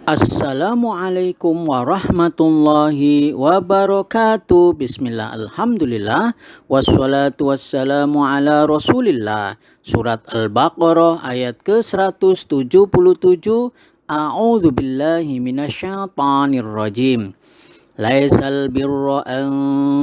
Assalamualaikum warahmatullahi wabarakatuh. Bismillah, alhamdulillah, wassalatu wassalamu ala rasulillah. Surat Al-Baqarah ayat ke-177. A'udzu billahi minasyaitonir rajim. Laisal birra an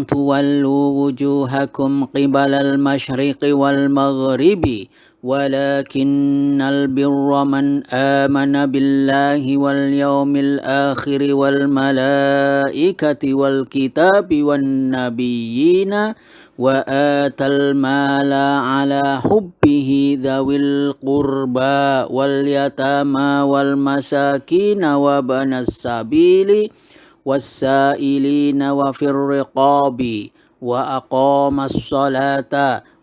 tuwallu wujuhakum qibalal masyriqi wal maghribi walakinnal birra man amana billahi wal yawmil akhir wal malaikati wal kitabi wan nabiyyina wa atal mala ala hubbihi dhawil qurba wal yatama wal masakina wa banas sabili والسائلين وفي الرقاب وأقام الصلاة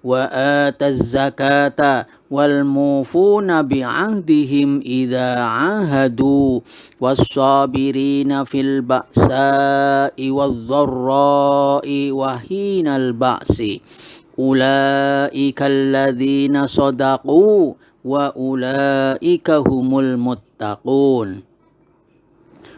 وآتى الزكاة والموفون بعهدهم إذا عاهدوا والصابرين في البأساء والضراء وحين البأس أولئك الذين صدقوا وأولئك هم المتقون.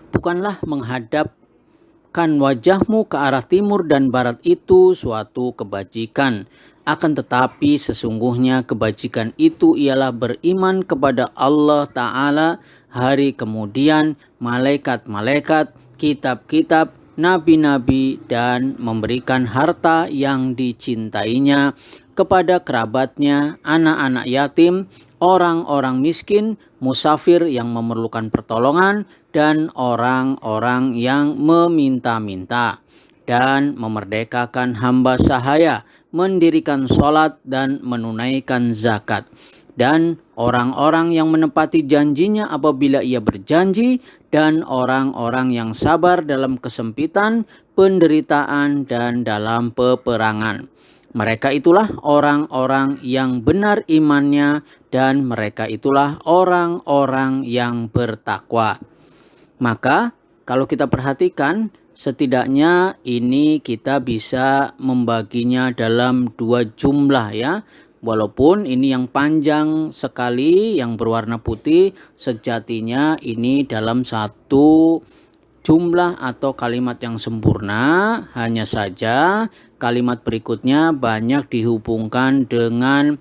Bukanlah menghadapkan wajahmu ke arah timur dan barat itu suatu kebajikan. Akan tetapi sesungguhnya kebajikan itu ialah beriman kepada Allah Ta'ala, hari kemudian, malaikat-malaikat, kitab-kitab, nabi-nabi, dan memberikan harta yang dicintainya kepada kerabatnya, anak-anak yatim, orang-orang miskin, musafir yang memerlukan pertolongan, dan orang-orang yang meminta-minta, dan memerdekakan hamba sahaya, mendirikan sholat dan menunaikan zakat, dan orang-orang yang menepati janjinya apabila ia berjanji, dan orang-orang yang sabar dalam kesempitan, penderitaan, dan dalam peperangan. Mereka itulah orang-orang yang benar imannya, dan mereka itulah orang-orang yang bertakwa. Maka kalau kita perhatikan, setidaknya ini kita bisa membaginya dalam dua jumlah ya. Walaupun ini yang panjang sekali, yang berwarna putih, sejatinya ini dalam satu jumlah atau kalimat yang sempurna. Hanya saja kalimat berikutnya banyak dihubungkan dengan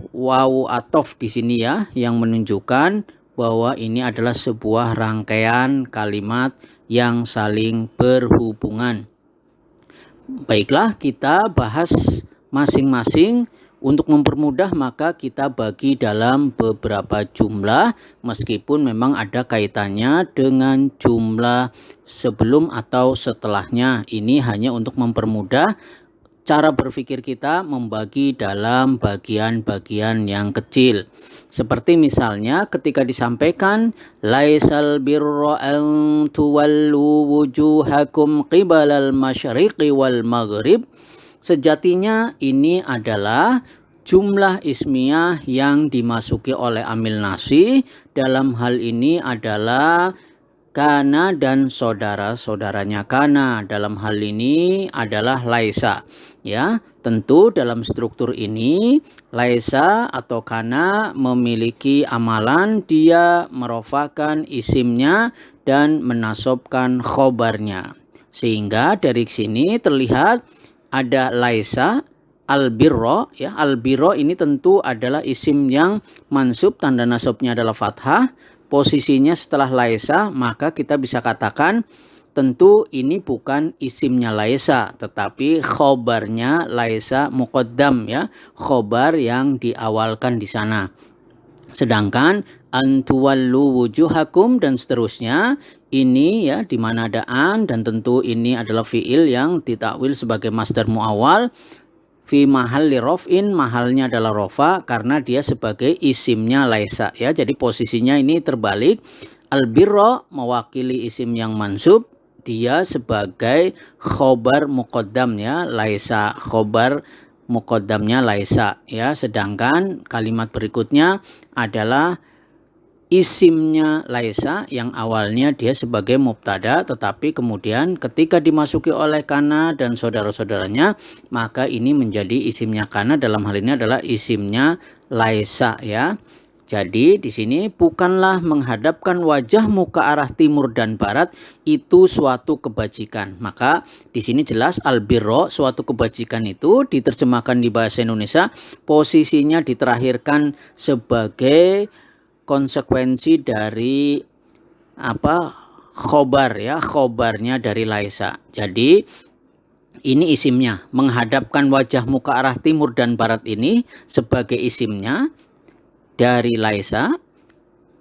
waw atof di sini ya, yang menunjukkan bahwa ini adalah sebuah rangkaian kalimat yang saling berhubungan. Baiklah, kita bahas masing-masing. Untuk mempermudah maka kita bagi dalam beberapa jumlah, meskipun memang ada kaitannya dengan jumlah sebelum atau setelahnya. Ini hanya untuk mempermudah cara berpikir kita membagi dalam bagian-bagian yang kecil. Seperti misalnya ketika disampaikan laisal birra an tuwallu wujuhakum qibalal masyriqi wal maghrib, sejatinya ini adalah jumlah ismiyah yang dimasuki oleh amil nasi. Dalam hal ini adalah kana dan saudara-saudaranya kana. Dalam hal ini adalah laisa. Ya, tentu dalam struktur ini laisa atau kana memiliki amalan, dia merofakan isimnya dan menasobkan khobarnya. Sehingga dari sini terlihat ada laisa albirro ya. Albirro ini tentu adalah isim yang mansub, tanda nasabnya adalah fathah. Posisinya setelah laisa, maka kita bisa katakan tentu ini bukan isimnya laisa, tetapi khobarnya laisa muqaddam ya, khobar yang diawalkan di sana. Sedangkan antuwallu wujuhakum dan seterusnya ini ya, di mana ada an, dan tentu ini adalah fiil yang ditakwil sebagai masdar muawwal fi mahalli rof'in, mahalnya adalah rofa karena dia sebagai isimnya laisa ya. Jadi posisinya ini terbalik. Albirro mewakili isim yang mansub, dia sebagai khobar muqaddam ya, laisa, khobar muqaddamnya laisa ya. Sedangkan kalimat berikutnya adalah isimnya laisa yang awalnya dia sebagai mubtada, tetapi kemudian ketika dimasuki oleh kana dan saudara-saudaranya, maka ini menjadi isimnya kana. Dalam hal ini adalah isimnya laisa ya. Jadi di sini bukanlah menghadapkan wajahmu ke arah timur dan barat itu suatu kebajikan. Maka di sini jelas albirro, suatu kebajikan itu diterjemahkan di bahasa Indonesia posisinya diterakhirkan sebagai konsekuensi dari khobar ya, khobarnya dari laisa. Jadi ini isimnya, menghadapkan wajahmu ke arah timur dan barat ini sebagai isimnya dari laisa,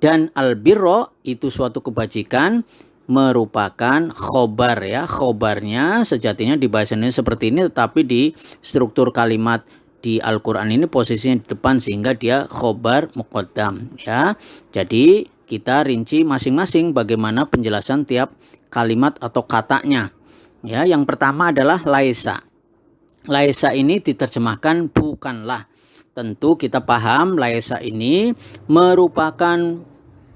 dan albirro itu suatu kebajikan merupakan khobar ya. Khobarnya sejatinya di bahasa Indonesia seperti ini, tetapi di struktur kalimat di Al-Quran ini posisinya di depan sehingga dia khobar muqaddam ya. Jadi kita rinci masing-masing bagaimana penjelasan tiap kalimat atau katanya ya. Yang pertama adalah laisa. Laisa ini diterjemahkan bukanlah. Tentu kita paham laisa ini merupakan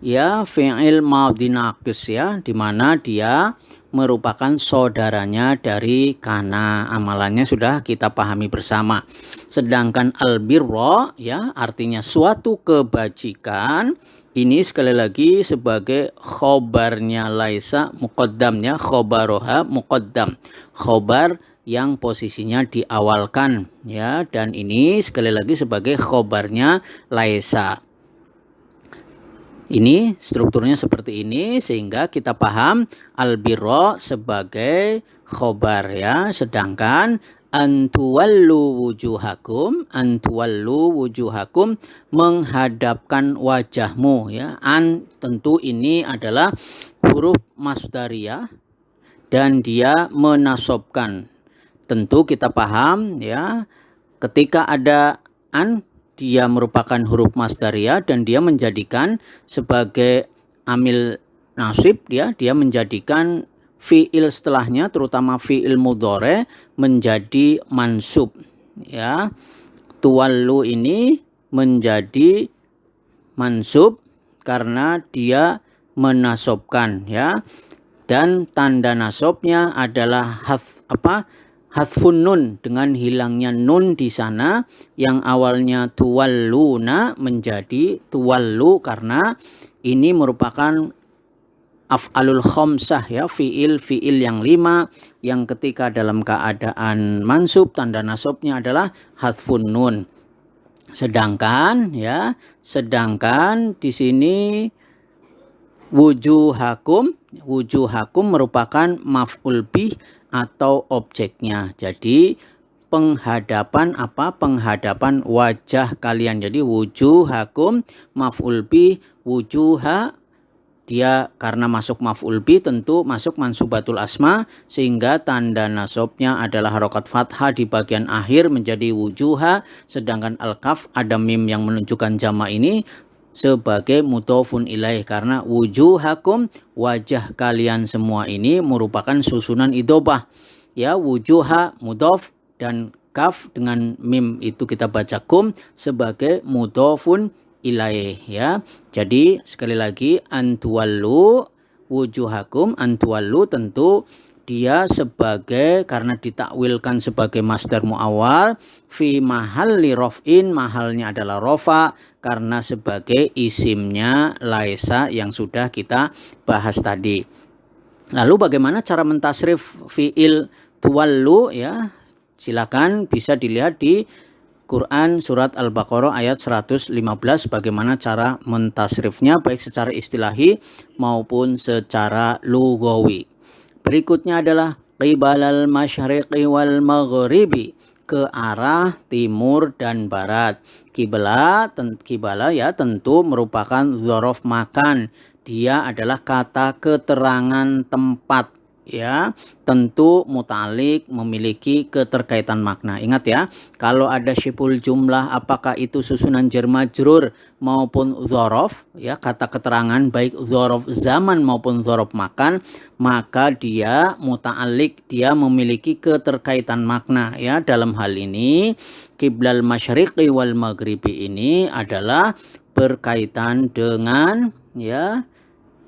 ya fi'il madhi naqis ya, di mana dia merupakan saudaranya dari kana. Amalannya sudah kita pahami bersama. Sedangkan albirro ya artinya suatu kebajikan, ini sekali lagi sebagai khobarnya laisa muqaddam ya, khobaroha muqaddam. Khobar yang posisinya diawalkan ya, dan ini sekali lagi sebagai khobarnya laisa. Ini strukturnya seperti ini sehingga kita paham albirro sebagai khobar ya. Sedangkan antuwallu wujuhakum, antuwallu wujuhakum menghadapkan wajahmu ya. An tentu ini adalah huruf masdariyah dan dia menasobkan. Tentu kita paham ya, ketika ada an dia merupakan huruf masdariyah dan dia menjadikan sebagai amil nasib ya, dia menjadikan fiil setelahnya terutama fiil mudhore menjadi mansub ya. Tuwallu ini menjadi mansub karena dia menasobkan ya, dan tanda nasobnya adalah hadfun nun, dengan hilangnya nun di sana yang awalnya tuwalluna menjadi tuwallu karena ini merupakan af'alul khamsah ya, fiil yang 5 yang ketika dalam keadaan mansub tanda nasabnya adalah hadfun nun. Sedangkan di sini wujuhakum merupakan maf'ul bih atau objeknya. Jadi penghadapan penghadapan wajah kalian. Jadi wujuhakum maf'ul bih, wujuha dia karena masuk maf'ul bih tentu masuk mansubatul asma sehingga tanda nasabnya adalah harokat fathah di bagian akhir menjadi wujuha, sedangkan al-kaf ada mim yang menunjukkan jama' ini sebagai mudhofun ilaih karena wujuhakum wajah kalian semua ini merupakan susunan idobah ya, wujuha mudhof dan kaf dengan mim itu kita baca kum sebagai mudhofun ilaih ya. Jadi sekali lagi antuwallu wujuhakum, antuwallu tentu dia sebagai karena ditakwilkan sebagai masdar muawwal fi mahalli raf'in, mahalnya adalah rofa karena sebagai isimnya laisa yang sudah kita bahas tadi. Lalu bagaimana cara mentasrif fi'il tuwallu ya? Silakan bisa dilihat di Quran surat Al-Baqarah ayat 115 bagaimana cara mentasrifnya baik secara istilahi maupun secara lughawi. Berikutnya adalah qibalal masyriqi wal maghribi, ke arah timur dan barat. Qibla ya tentu merupakan dzaraf makan. Dia adalah kata keterangan tempat ya. Tentu muta'alliq memiliki keterkaitan makna. Ingat ya, kalau ada syibhul jumlah apakah itu susunan jar majrur maupun dzaraf ya, kata keterangan baik dzaraf zaman maupun dzaraf makan, maka dia muta'alliq, dia memiliki keterkaitan makna ya. Dalam hal ini qiblal masyriqi wal maghribi ini adalah berkaitan dengan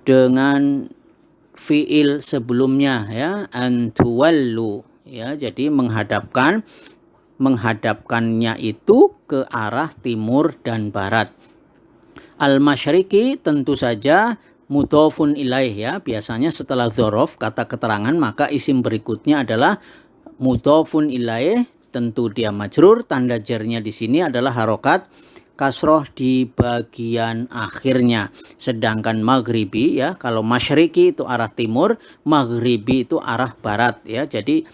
dengan fiil sebelumnya ya, antuwallu ya. Jadi menghadapkannya itu ke arah timur dan barat. Al-masyriqi tentu saja mudhofun ilaih ya. Biasanya setelah dzaraf kata keterangan maka isim berikutnya adalah mudhofun ilaih, tentu dia majrur, tanda jarnya di sini adalah harokat kasroh di bagian akhirnya. Sedangkan maghribi ya, kalau masyriqi itu arah timur, maghribi itu arah barat ya. Jadi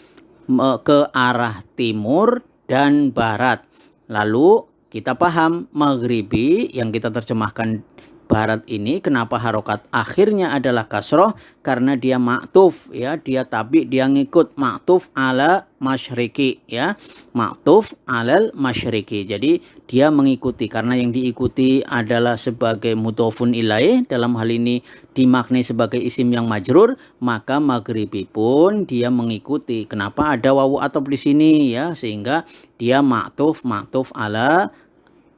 ke arah timur dan barat. Lalu kita paham maghribi yang kita terjemahkan barat ini kenapa harokat akhirnya adalah kasroh, karena dia maktuf ya, dia tabi, dia ngikut maktuf ala masyriqi ya, maktuf alal masyriqi. Jadi dia mengikuti, karena yang diikuti adalah sebagai mudhofun ilaih, dalam hal ini dimaknai sebagai isim yang majrur, maka maghribi pun dia mengikuti. Kenapa ada wawu atop di sini ya, sehingga dia maktuf ala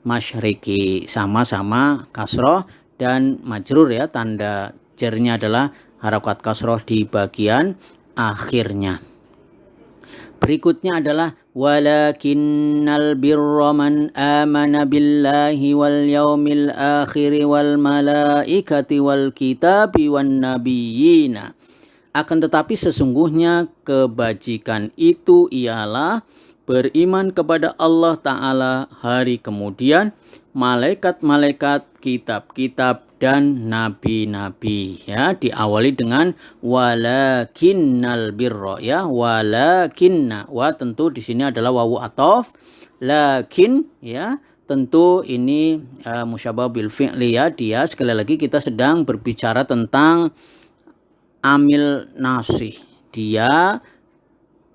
masyriqi, sama-sama kasroh dan majrur ya, tanda jarnya adalah harokat kasroh di bagian akhirnya. Berikutnya adalah walakinnal birra man amana billahi wal yaumil akhir wal malaikati wal kitabi wan nabiyina. Akan tetapi sesungguhnya kebajikan itu ialah beriman kepada Allah Ta'ala, hari kemudian, malaikat-malaikat, kitab-kitab, dan nabi-nabi ya. Diawali dengan walakinnal birra ya, walakinna, wa tentu di sini adalah wawu athof, lakin ya, tentu ini musyabah bil fi'li ya. Dia sekali lagi kita sedang berbicara tentang amil nasih, dia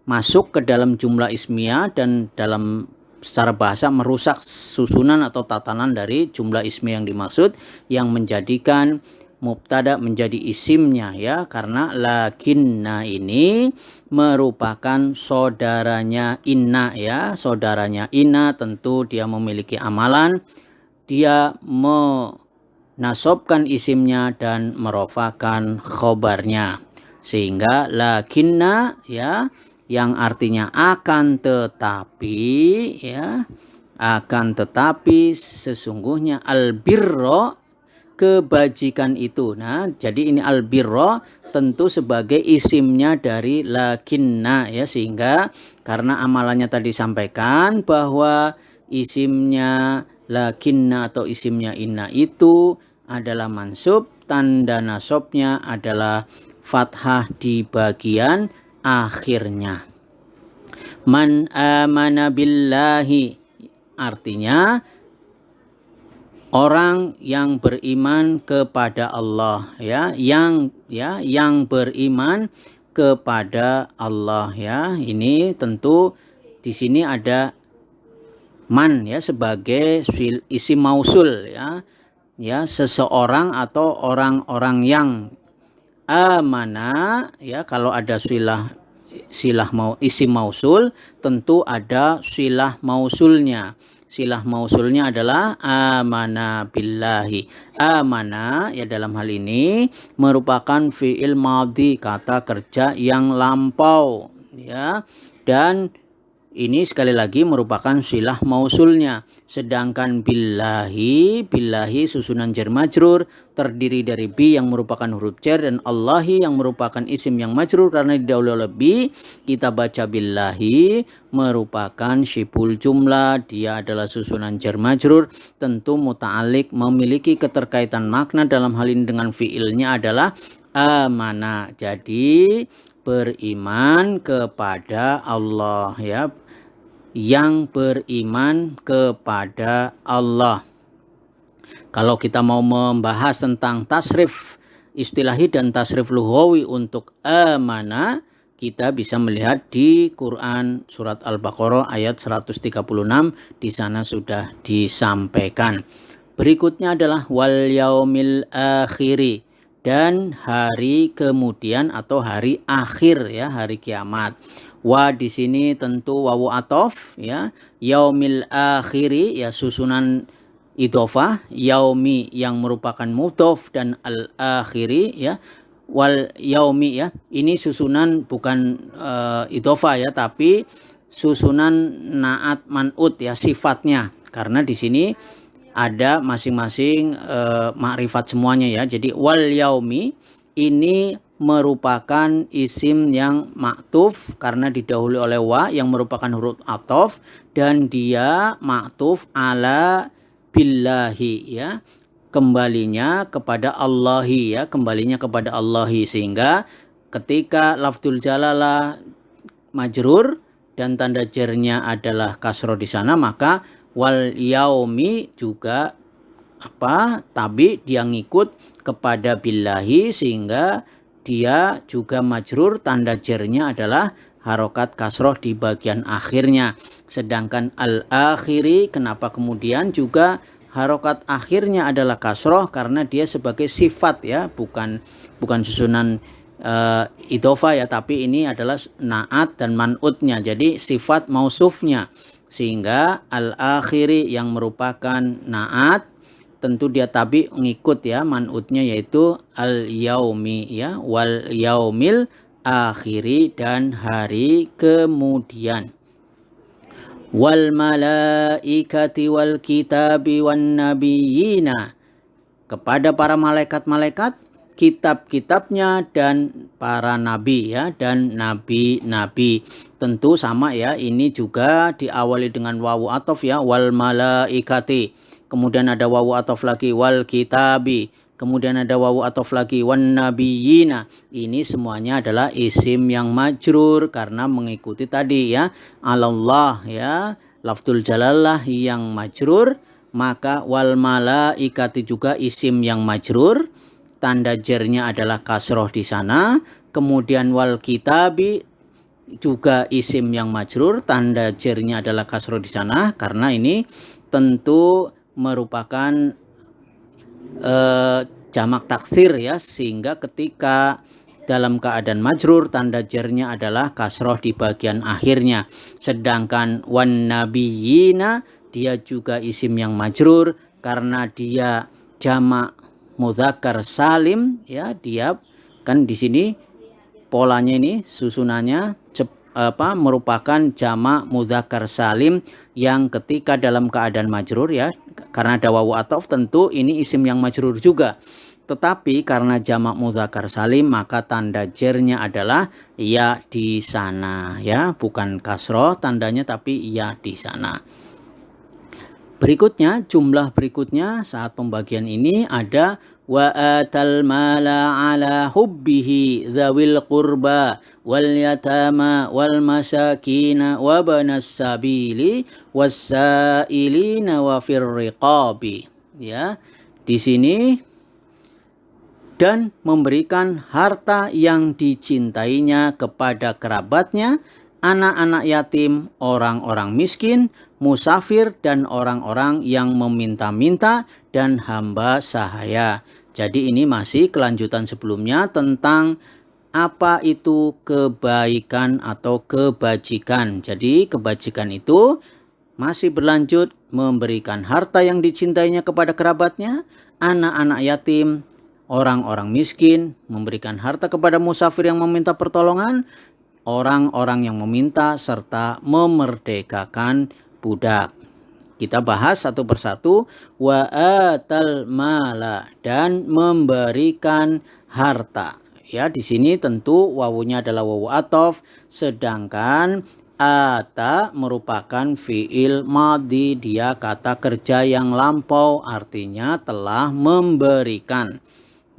masuk ke dalam jumlah ismiyah dan dalam secara bahasa merusak susunan atau tatanan dari jumlah ismiyah yang dimaksud, yang menjadikan mubtada menjadi isimnya ya, karena lakinna ini merupakan saudaranya inna ya. Saudaranya inna tentu dia memiliki amalan, dia menasobkan isimnya dan merofakan khobarnya, sehingga lakinna ya, yang artinya akan tetapi ya, akan tetapi sesungguhnya albirro, kebajikan itu. Nah, jadi ini albirro tentu sebagai isimnya dari lakinna ya, sehingga karena amalannya tadi sampaikan bahwa isimnya lakinna atau isimnya inna itu adalah mansub, tanda nasabnya adalah fathah di bagian akhirnya. Man amana billahi artinya orang yang beriman kepada Allah ya, yang beriman kepada Allah ya. Ini tentu di sini ada man ya sebagai isim mausul ya. Ya, seseorang atau orang-orang yang amana ya, kalau ada silah isim mausul tentu ada silah mausulnya. Silah mausulnya adalah amana billahi. Amana ya dalam hal ini merupakan fi'il madhi, kata kerja yang lampau ya, dan ini sekali lagi merupakan silah mausulnya. Sedangkan billahi susunan jar majrur terdiri dari bi yang merupakan huruf jar dan Allahi yang merupakan isim yang majrur karena didahului oleh bi. Kita baca billahi merupakan syibul jumlah, dia adalah susunan jar majrur, tentu muta'alik memiliki keterkaitan makna dalam hal ini dengan fiilnya adalah amana. Jadi beriman kepada Allah ya, yang beriman kepada Allah. Kalau kita mau membahas tentang tasrif istilahi dan tasrif lughawi untuk amana, kita bisa melihat di Quran surat Al-Baqarah ayat 136, di sana sudah disampaikan. Berikutnya adalah wal yaumil akhiri, dan hari kemudian atau hari akhir ya, hari kiamat. Wa di sini tentu wawu atof ya, yaumil akhiri ya susunan idhofah, yaumi yang merupakan mudhof dan al akhiri ya, wal yaumi ya, ini susunan bukan idhofah ya, tapi susunan naat man'ut ya, sifatnya, karena di sini ada masing-masing makrifat semuanya ya. Jadi wal yaumi ini merupakan isim yang maktuf karena didahului oleh wa yang merupakan huruf athof, dan dia maktuf ala billahi ya, kembalinya kepada Allahi ya, kembalinya kepada Allahi, sehingga ketika lafdzul jalalah majrur dan tanda jernya adalah kasroh di sana, maka wal yaumi juga tabi dia ngikut kepada billahi, sehingga dia juga majrur, tanda jernya adalah harokat kasroh di bagian akhirnya. Sedangkan al-akhiri, kenapa kemudian juga harokat akhirnya adalah kasroh? Karena dia sebagai sifat ya, bukan susunan idhofah ya, tapi ini adalah naat dan man'utnya, jadi sifat mausufnya, sehingga al-akhiri yang merupakan naat tentu dia tabi ngikut ya man'utnya, yaitu al-yaumi ya, wal yaumil akhiri, dan hari kemudian. Wal malaikati wal kitabi wan nabiyina, kepada para malaikat-malaikat, kitab-kitabnya, dan para nabi ya, dan nabi-nabi. Tentu sama ya, ini juga diawali dengan wawu athof ya, wal malaikati, kemudian ada wawu athof lagi wal kitabi, kemudian ada wawu athof lagi wan nabiyina. Ini semuanya adalah isim yang majrur karena mengikuti tadi ya, alallah ya, lafdzul jalalah yang majrur, maka wal malaikati juga isim yang majrur, tanda jernya adalah kasroh di sana. Kemudian wal kitabi juga isim yang majrur, tanda jernya adalah kasroh di sana, karena ini tentu merupakan jamak taksir ya, sehingga ketika dalam keadaan majrur, tanda jernya adalah kasroh di bagian akhirnya. Sedangkan wan nabiyina, dia juga isim yang majrur karena dia jamak mudzakkar salim ya, dia kan di sini polanya ini susunannya merupakan jamak mudzakkar salim yang ketika dalam keadaan majrur ya, karena ada wawu athof, tentu ini isim yang majrur juga. Tetapi karena jamak mudzakkar salim, maka tanda jernya adalah ya di sana ya, bukan kasroh tandanya, tapi ya di sana. Berikutnya, jumlah berikutnya saat pembagian ini ada wa atal mala ala hubbihi dzawil qurba wal yatama wal masakina wa banas sabili wassailina wa fir riqabi ya. Di sini, dan memberikan harta yang dicintainya kepada kerabatnya, anak-anak yatim, orang-orang miskin, musafir, dan orang-orang yang meminta-minta, dan hamba sahaya. Jadi ini masih kelanjutan sebelumnya tentang apa itu kebaikan atau kebajikan. Jadi kebajikan itu masih berlanjut, memberikan harta yang dicintainya kepada kerabatnya, anak-anak yatim, orang-orang miskin, memberikan harta kepada musafir yang meminta pertolongan, orang-orang yang meminta, serta memerdekakan budak. Kita bahas satu persatu. Wa atal mala, dan memberikan harta. Ya, di sini tentu wawunya adalah wawu athof, sedangkan ata merupakan fiil madhi, dia kata kerja yang lampau, artinya telah memberikan.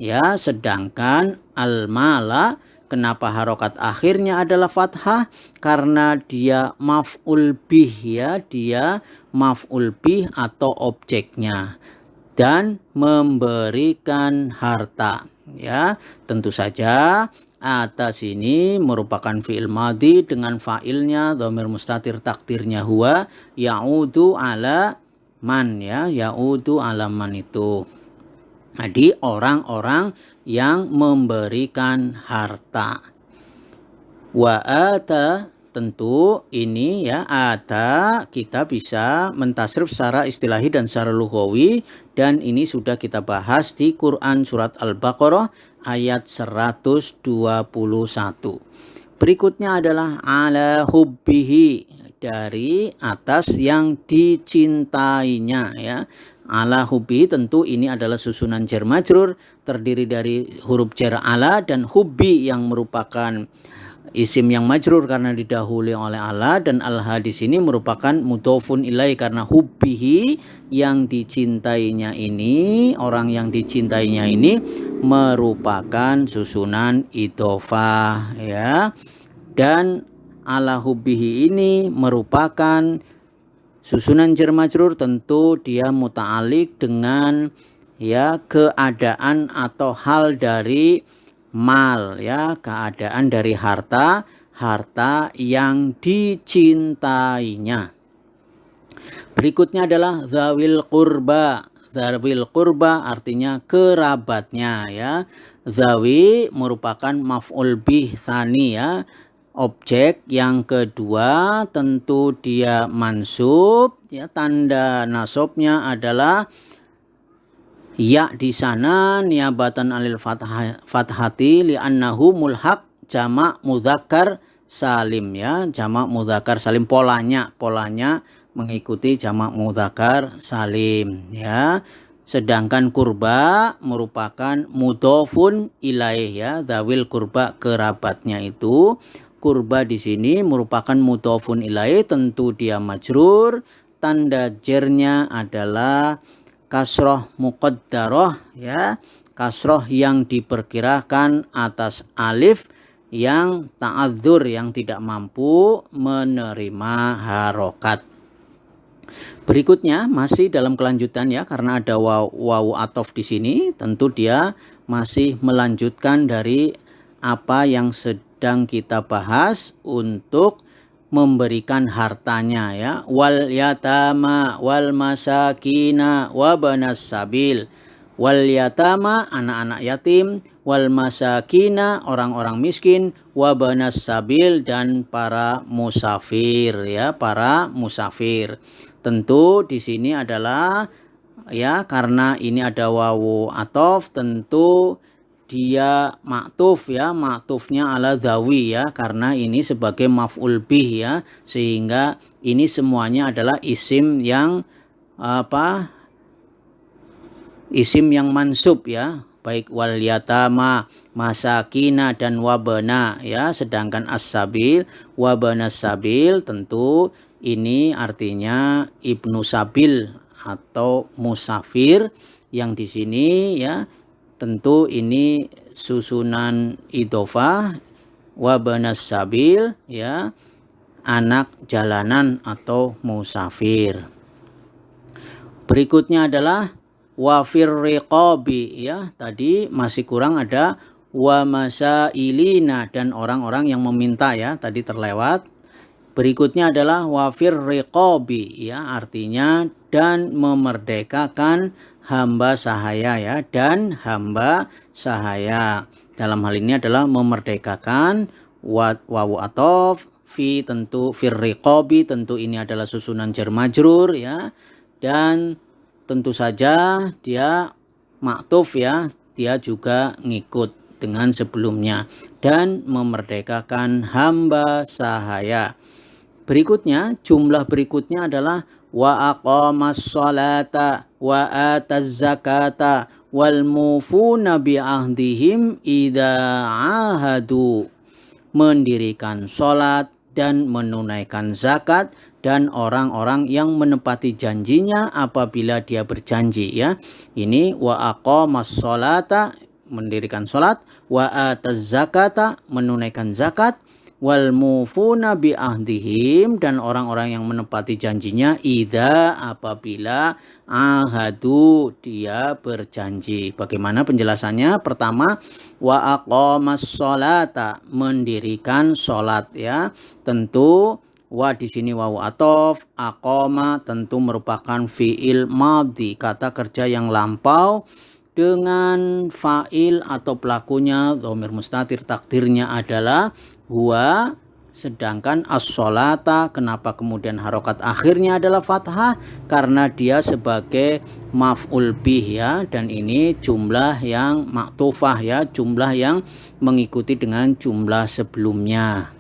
Ya, sedangkan al-mala, kenapa harokat akhirnya adalah fathah? Karena dia maf'ul bih ya, dia maf'ul bih atau objeknya, dan memberikan harta. Ya, tentu saja atas ini merupakan fi'il madhi dengan fa'ilnya dhamir mustatir, takdirnya huwa, ya'udu ala man ya, ya'udu ala man itu. Jadi orang-orang yang memberikan harta. Wa ata, tentu ini ya, ata kita bisa mentasrif secara istilahi dan secara lughawi, dan ini sudah kita bahas di Quran surat Al-Baqarah ayat 121. Berikutnya adalah ala hubbihi, dari atas yang dicintainya ya. Ala hubbi tentu ini adalah susunan jar majrur terdiri dari huruf jar ala dan hubbi yang merupakan isim yang majrur karena didahului oleh ala, dan alha di sini merupakan mudhofun ilai karena hubbihi yang dicintainya ini, orang yang dicintainya ini merupakan susunan idhofah ya. Dan ala hubbihi ini merupakan susunan jar majrur, tentu dia muta'alliq dengan ya keadaan atau hal dari mal ya, keadaan dari harta yang dicintainya. Berikutnya adalah zawil qurba. Zawil qurba artinya kerabatnya ya. Zawi merupakan maf'ul bih tsani ya. Objek yang kedua tentu dia mansub ya, tanda nasabnya adalah ya di sana niabatan alil fathati li'annahu mulhaq jamak mudzakkar salim ya, jamak mudzakkar salim, polanya mengikuti jamak mudzakkar salim ya. Sedangkan kurba merupakan mudhofun ilaih ya, zawil kurba kerabatnya itu. Kurba di sini merupakan mudhofun ilaih, tentu dia majrur, tanda jernya adalah kasroh muqaddaroh ya, kasroh yang diperkirakan atas alif yang ta'adzur, yang tidak mampu menerima harokat. Berikutnya masih dalam kelanjutan ya, karena ada wawu atof di sini, tentu dia masih melanjutkan dari apa yang sedang kita bahas untuk memberikan hartanya ya. Wal yatama wal masakina wabanas sabil. Wal yatama anak-anak yatim, wal masakina orang-orang miskin, wabanas sabil dan para musafir ya, para musafir. Tentu di sini adalah ya, karena ini ada wawu atof, tentu dia maktuf ya, maktufnya ala zawi ya, karena ini sebagai maf'ul bih ya, sehingga ini semuanya adalah isim yang apa, isim yang mansub ya, baik wal yatama, masakina dan wabana ya. Sedangkan as-sabil, wabana sabil tentu ini artinya ibnu sabil atau musafir, yang di sini ya tentu ini susunan idhofah, wabanas sabil ya, anak jalanan atau musafir. Berikutnya adalah wafir riqabi ya, tadi masih kurang ada wa masailina dan orang-orang yang meminta ya, tadi terlewat. Berikutnya adalah wafir riqabi ya, artinya dan memerdekakan hamba sahaya ya, dan hamba sahaya. Dalam hal ini adalah memerdekakan, wawu atof, fi tentu fir riqabi, tentu ini adalah susunan jar majrur ya, dan tentu saja dia maktuf ya, dia juga ngikut dengan sebelumnya, dan memerdekakan hamba sahaya. Berikutnya, jumlah berikutnya adalah wa aqamas sholata wa ataz zakata wal mufuna bi ahdihim idza ahadu. Mendirikan sholat dan menunaikan zakat, dan orang-orang yang menepati janjinya apabila dia berjanji ya. Ini wa aqamas sholata, mendirikan sholat, wa ataz zakata, menunaikan zakat, wal mufuna bi ahdihim, dan orang-orang yang menepati janjinya, idza apabila ahadu dia berjanji. Bagaimana penjelasannya? Pertama, wa aqamas sholata, mendirikan sholat ya, tentu wa di sini wawu atof, aqama tentu merupakan fiil madhi, kata kerja yang lampau dengan fa'il atau pelakunya dhamir mustatir, takdirnya adalah huwa. Sedangkan as-sholata, kenapa kemudian harokat akhirnya adalah fathah? Karena dia sebagai maf'ul bih ya, dan ini jumlah yang maktufah ya, jumlah yang mengikuti dengan jumlah sebelumnya.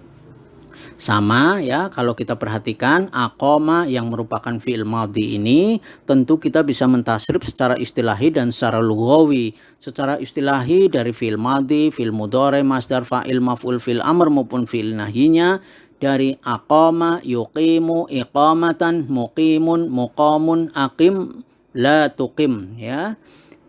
Sama ya, kalau kita perhatikan aqama yang merupakan fi'il madhi ini tentu kita bisa mentasrif secara istilahi dan secara lughawi. Secara istilahi dari fi'il madhi, fi'il mudhari, masdar, fa'il, maf'ul, fi'il amr maupun fi'il nahyinya dari aqama, yuqimu, iqamatan, muqimun, muqamun, aqim, la tuqim ya.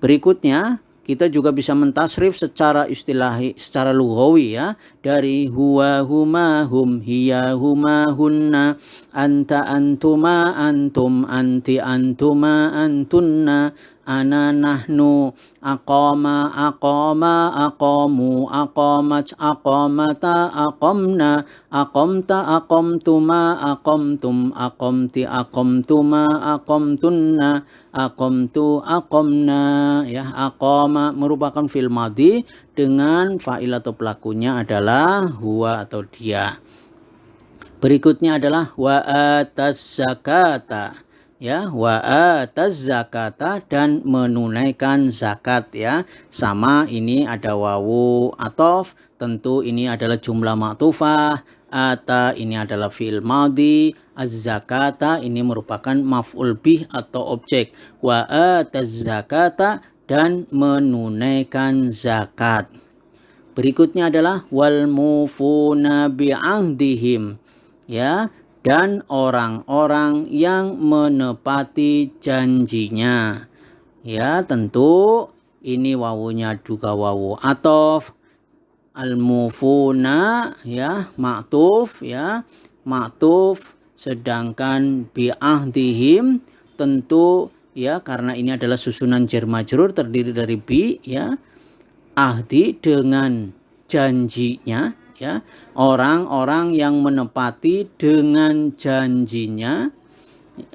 Berikutnya kita juga bisa mentasrif secara istilahi, secara lughawi ya, dari huwa, huma, hum, hiya, huma, hunna, anta, antuma, antum, anti, antuma, antunna, ana, nahnu, aqama, aqama, aqamu, aqamat, aqamata, aqamna, aqamta, aqamtuma, aqamtum, aqamti, aqamtuma, aqamtunna, aqamtu, aqamna ya. Aqama merupakan fi'il madhi dengan fa'il atau pelakunya adalah huwa atau dia. Berikutnya adalah wa ataz zakata ya, wa ataz zakata dan menunaikan zakat ya. Sama, ini ada wawu athof, tentu ini adalah jumlah ma'tufah. Ata ini adalah fi'il madhi, az-zakata ini merupakan maf'ul bih atau objek. Wa ataz zakata dan menunaikan zakat. Berikutnya adalah wal mufuna bi'ahdihim ya, dan orang-orang yang menepati janjinya ya. Tentu ini wawunya juga wawu athof, al-mufuna ya, ma'tuf ya, ma'tuf, sedangkan bi'ahdihim tentu ya, karena ini adalah susunan jar majrur terdiri dari bi ya, ahdi dengan janjinya ya, orang-orang yang menepati dengan janjinya.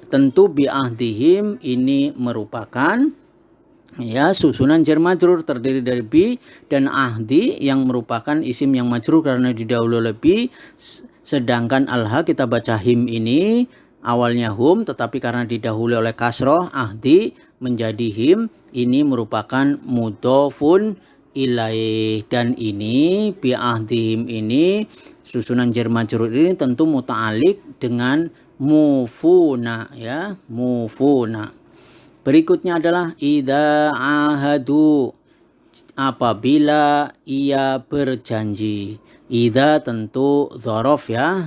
Tentu bi'ahdihim ini merupakan ya susunan jar majrur terdiri dari bi dan ahdi yang merupakan isim yang majrur karena didahului oleh bi, sedangkan alha kita baca him ini awalnya hum tetapi karena didahului oleh kasroh ahdi menjadi him, ini merupakan mudhofun ilaih. Dan ini bi'ahdihim ini susunan jar majrur ini tentu muta'alliq dengan mufuna ya, mufuna. Berikutnya adalah idza ahadu, apabila ia berjanji. Idza tentu dzaraf ya,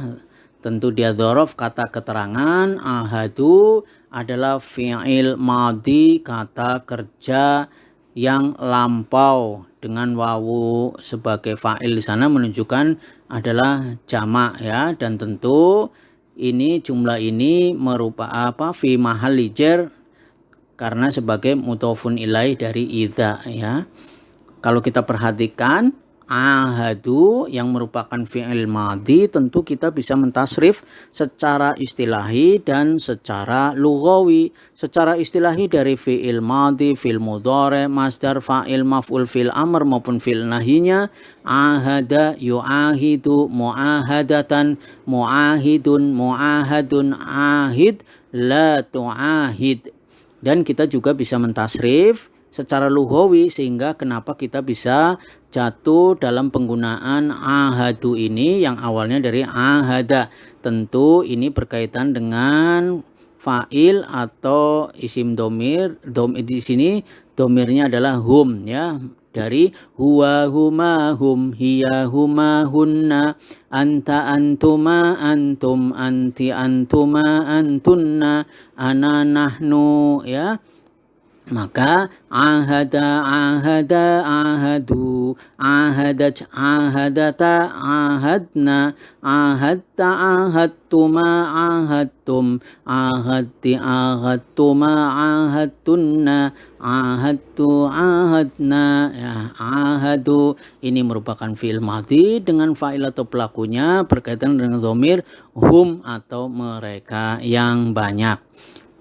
tentu dia dzaraf kata keterangan. Ahadu adalah fi'il madhi kata kerja yang lampau dengan wawu sebagai fa'il di sana menunjukkan adalah jamak ya. Dan tentu ini jumlah ini merupakan fi mahalli jar karena sebagai mudhofun ilaih dari idza ya. Kalau kita perhatikan ahadu yang merupakan fi'il madhi tentu kita bisa mentasrif secara istilahi dan secara lughawi. Secara istilahi dari fi'il madhi, fi'il mudhari, masdar, fa'il, maf'ul, fi'il amr maupun fi'il nahyinya. Ahada, yu'ahidu, mu'ahadatan, mu'ahidun, mu'ahadun, ahid, la tu'ahid. Dan kita juga bisa mentasrif secara lughawi, sehingga kenapa kita bisa jatuh dalam penggunaan ahadu ini yang awalnya dari ahada. Tentu ini berkaitan dengan fa'il atau isim domir. Di sini domirnya adalah hum ya, dari huwa, huma, hum, hiya, huma, hunna, anta, antuma, antum, anti, antuma, antunna, ana, nahnu ya. Maka ahada, ahada, ahadu, ahadat, ahadata, ahadna, ahadta, ahadtuma, ahadtum, ahadti, ahadtuma, ahadtunna, ahadtu, ahadna ya. Ahadu ini merupakan fi'il madhi dengan fa'il atau pelakunya berkaitan dengan dhamir hum atau mereka yang banyak.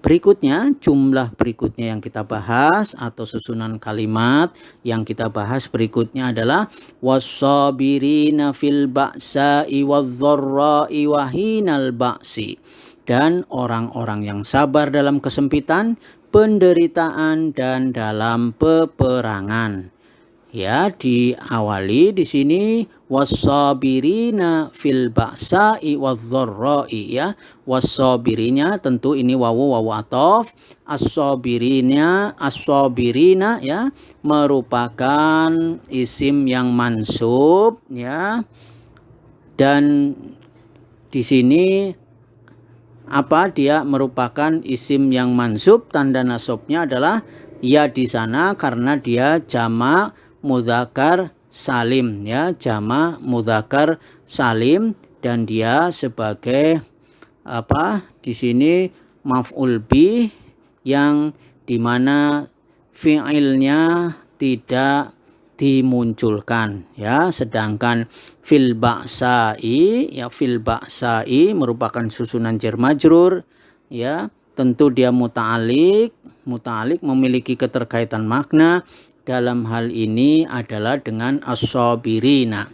Berikutnya, jumlah berikutnya yang kita bahas atau susunan kalimat yang kita bahas berikutnya adalah was-sabirina fil ba'sa'i wadh-dharra'i wa hinal ba'si, dan orang-orang yang sabar dalam kesempitan, penderitaan dan dalam peperangan Ya, diawali di sini wassabirina fil ba'sa'i wadh-dharra'i ya. Wassabirina tentu ini wawu ataf. As-sabirina ya merupakan isim yang mansub ya. Dan di sini apa dia merupakan isim yang mansub, tanda nasabnya adalah ya di sana karena dia jamak mudzakkar salim ya, jamak mudzakkar salim, dan dia sebagai apa di sini maf'ul bih yang dimana fi'ilnya tidak dimunculkan ya, sedangkan fil ba'sa'i ya, fil ba'sa'i merupakan susunan jar majrur ya, tentu dia muta'alliq memiliki keterkaitan makna, dalam hal ini adalah dengan as-sabirina.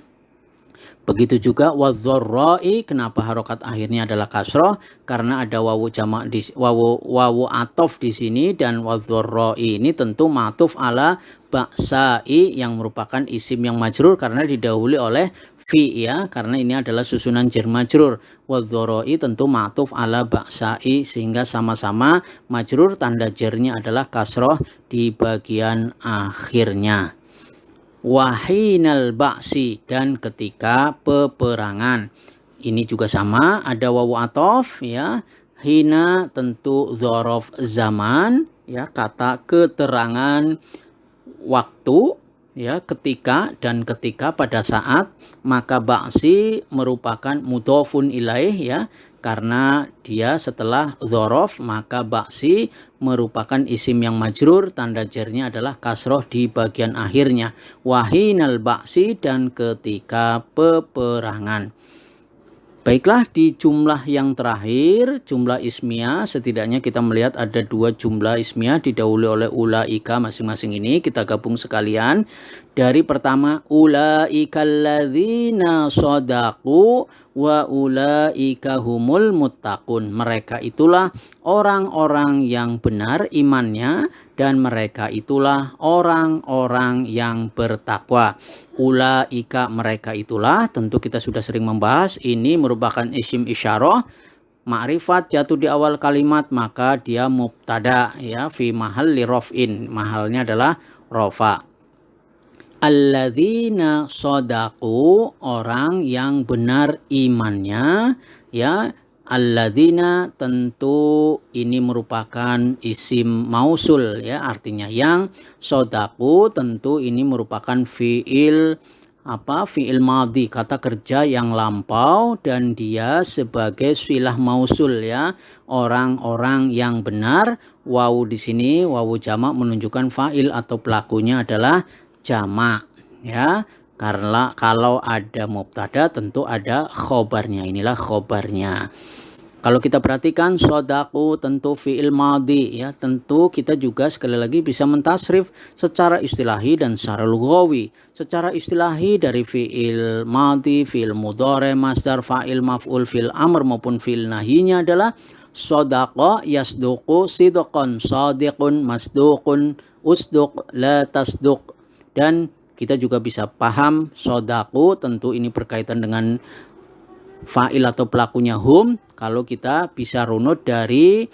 Begitu juga wadh-dharra'i, kenapa harokat akhirnya adalah kasroh? Karena ada wawu jamak di wawu atof di sini, dan wadh-dharra'i ini tentu ma'tuf ala ba'sa'i yang merupakan isim yang majrur karena didahului oleh fi ya, karena ini adalah susunan jar majrur. Wadh-dharra'i tentu ma'tuf ala ba'sa'i sehingga sama-sama majrur, tanda jarnya adalah kasroh di bagian akhirnya. Wahinal ba'si, dan ketika peperangan. Ini juga sama, ada wawu atof ya. Hina tentu dzaraf zaman ya, kata keterangan waktu ya, ketika dan ketika pada saat, maka ba'si merupakan mudhofun ilaih ya, karena dia setelah dzaraf maka ba'si merupakan isim yang majrur, tanda jarnya adalah kasroh di bagian akhirnya. Wahinal ba'si, dan ketika peperangan. Baiklah, di jumlah yang terakhir, jumlah ismiyah, setidaknya kita melihat ada dua jumlah ismiyah didahului oleh ulaika masing-masing ini. Kita gabung sekalian. Dari pertama, ulaika alladzina shadaqu wa ulaika humul muttaqun. Mereka itulah orang-orang yang benar imannya, dan mereka itulah orang-orang yang bertakwa. Ulaika, mereka itulah, tentu kita sudah sering membahas, ini merupakan isim isyarah, ma'rifat jatuh di awal kalimat, maka dia mubtada ya, fi mahalli raf'in, mahalnya adalah rofa. Alladzina shadaqu, orang yang benar imannya ya. Alladzina tentu ini merupakan isim mausul ya, artinya yang. Shadaqu tentu ini merupakan fiil madhi, kata kerja yang lampau, dan dia sebagai silah mausul ya, orang-orang yang benar. Wawu di sini wawu jamak menunjukkan fa'il atau pelakunya adalah jamak ya, karena kalau ada mubtada tentu ada khobarnya, inilah khobarnya. Kalau kita perhatikan shadaqu tentu fi'il madhi ya, tentu kita juga sekali lagi bisa mentasrif secara istilahi dan secara lughawi. Secara istilahi dari fi'il madhi, fi'il mudhari, masdar, fa'il, maf'ul, fi'il amr maupun fi'il nahinya adalah shadaqa yasduqu sidqan, sadiqun masduqun, usduq la tasduq. Dan kita juga bisa paham shadaqu tentu ini berkaitan dengan fa'il atau pelakunya hum, kalau kita bisa runut dari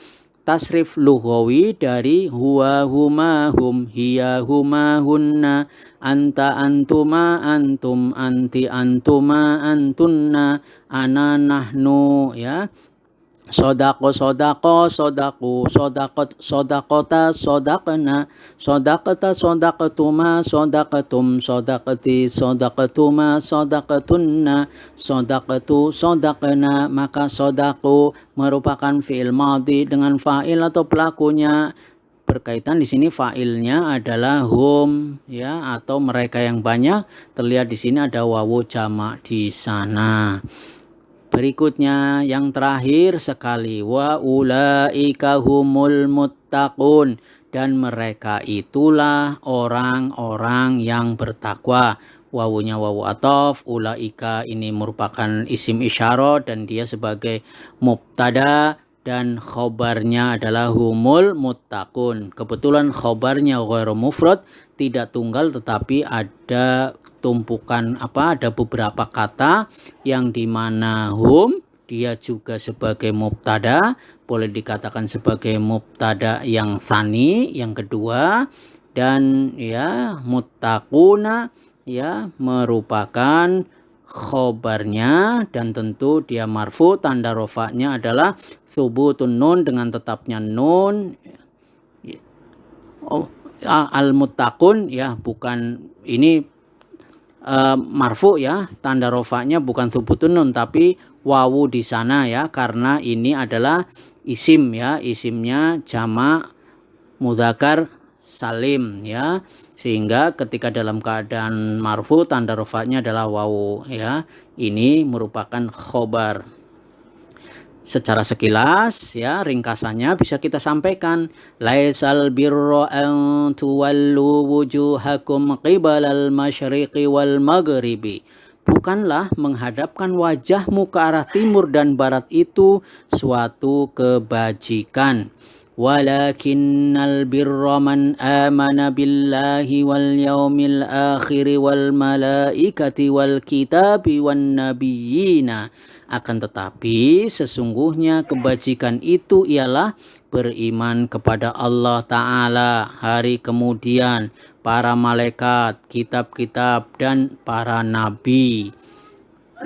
tasrif lughawi dari huwa huma hum, hiya huma hunna, anta antuma antum, anti antuma antunna, ana nahnu ya. Sodako, sodako, sodaku, sodakot, sodakota, sodakna, sodakata, sodakatuma, sodakatum, sodakati, sodakatuma, sodakatunna, sodakatu, sodakna. Maka sodaku merupakan fi'il madhi dengan fa'il atau pelakunya. Berkaitan di sini fa'ilnya adalah hum ya, atau mereka yang banyak. Terlihat di sini ada wawu jamak di sana. Berikutnya yang terakhir sekali, wa ulaika humul muttaqun, dan mereka itulah orang-orang yang bertakwa. Wawunya wawu ataf, ulaika ini merupakan isim isyarah dan dia sebagai mubtada, dan khobarnya adalah humul muttaqun. Kebetulan khobarnya ghairu mufrad, tidak tunggal, tetapi ada tumpukan ada beberapa kata yang dimana hum dia juga sebagai mubtada, boleh dikatakan sebagai mubtada yang tsani, yang kedua, dan ya muttaquna ya merupakan khobarnya, dan tentu dia marfu, tanda rofaknya adalah thubutun nun, dengan tetapnya nun. Al-muttaqun ya, bukan ini marfu ya, tanda rofaknya bukan thubutun nun tapi wawu di sana ya, karena ini adalah isim ya, isimnya jamak mudzakkar salim ya, sehingga ketika dalam keadaan marfu tanda rofaknya adalah wawu ya. Ini merupakan khobar. Secara sekilas ya, ringkasannya bisa kita sampaikan, laisal birra an tuwallu wujuhakum qibalal masyriqi wal maghribi. Bukanlah menghadapkan wajahmu ke arah timur dan barat itu suatu kebajikan. Walakinnal birra man amana billahi wal yaumil akhir wal malaikati wal kitabi wan nabiyina. Akan tetapi sesungguhnya kebajikan itu ialah beriman kepada Allah Ta'ala, hari kemudian, para malaikat, kitab-kitab, dan para nabi.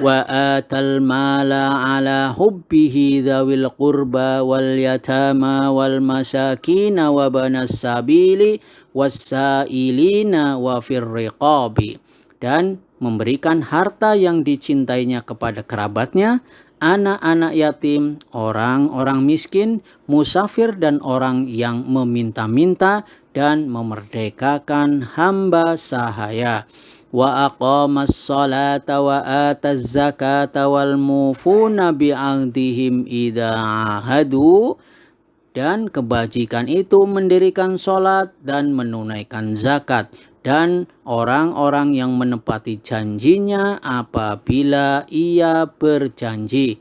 Wa atal mala ala hubbihi dzawil qurba wal yatama wal masakina wa banas sabili wassailina wa fir riqabi, dan memberikan harta yang dicintainya kepada kerabatnya, anak-anak yatim, orang-orang miskin, musafir, dan orang yang meminta-minta, dan memerdekakan hamba sahaya. Wa aqamas salata wa ataz zakata wal mufuna bi'ahdihim idza ahadu, dan kebajikan itu mendirikan sholat dan menunaikan zakat, dan orang-orang yang menepati janjinya apabila ia berjanji.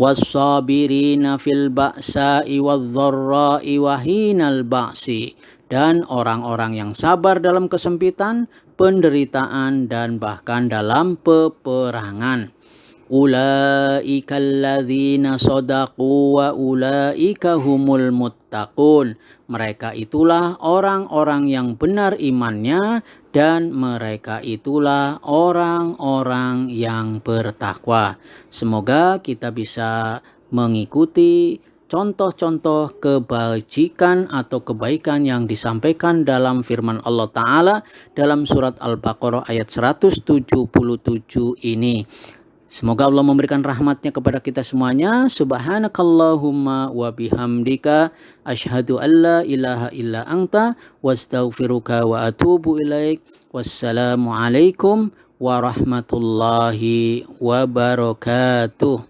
Was-sabirina fil ba'sa'i wadh-dharra'i wa hinal ba'si, dan orang-orang yang sabar dalam kesempitan, penderitaan, dan bahkan dalam peperangan. Ulaika alladzina shadaqu wa ulaika humul muttaqun. Mereka itulah orang-orang yang benar imannya, dan mereka itulah orang-orang yang bertakwa. Semoga kita bisa mengikuti contoh-contoh kebajikan atau kebaikan yang disampaikan dalam firman Allah Ta'ala dalam surat Al-Baqarah ayat 177 ini. Semoga Allah memberikan rahmatnya kepada kita semuanya. Subhanakallahumma wa bihamdika asyhadu an la ilaha illa anta wastaghfiruka wa atubu ilaik. Wassalamualaikum warahmatullahi wabarakatuh.